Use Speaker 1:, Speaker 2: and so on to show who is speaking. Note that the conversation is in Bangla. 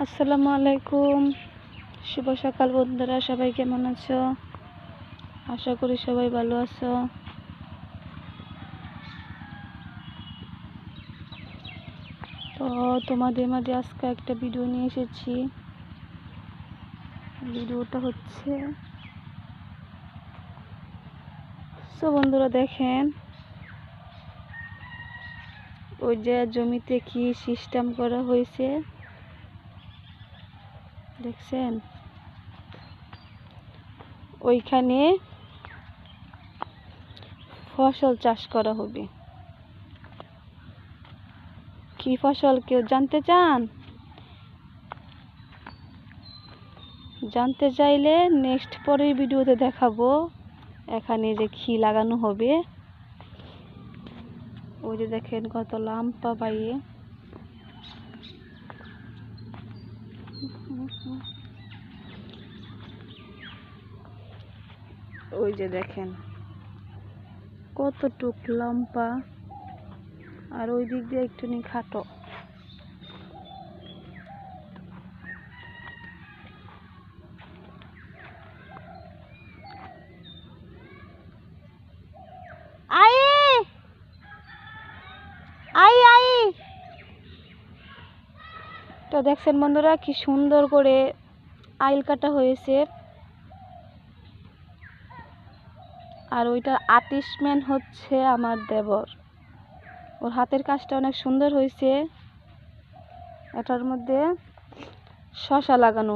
Speaker 1: আসসালামু আলাইকুম, শুভ সকাল বন্ধুরা। সবাই কেমন আছো? আশা করি সবাই ভালো আছো। তো তোমাদের মাঝে আজকে একটা ভিডিও নিয়ে এসেছি। ভিডিওটা হচ্ছে বন্ধুরা দেখেন, ওই যে জমিতে কি সিস্টেম করা হয়েছে দেখছেন? ওইখানে ফসল চাষ করা হবে। কি ফসল কেউ জানতে চান? জানতে চাইলে নেক্সট পরের ভিডিওতে দেখাবো এখানে যে কি লাগানো হবে। ওই যে দেখেন কত লাম্পা বাইয়ে, ওই যে দেখেন কতটুক লম্বা, আর ওই দিক দিয়ে একটুখানি খাটো। তো দেখছেন বন্ধুরা কি সুন্দর করে আইল কাটা হয়েছে, আর ওইটার আর্টিস্টম্যান হচ্ছে আমার দেবর। ওর হাতের কাজটা অনেক সুন্দর হয়েছে। এটার মধ্যে শসা লাগানো।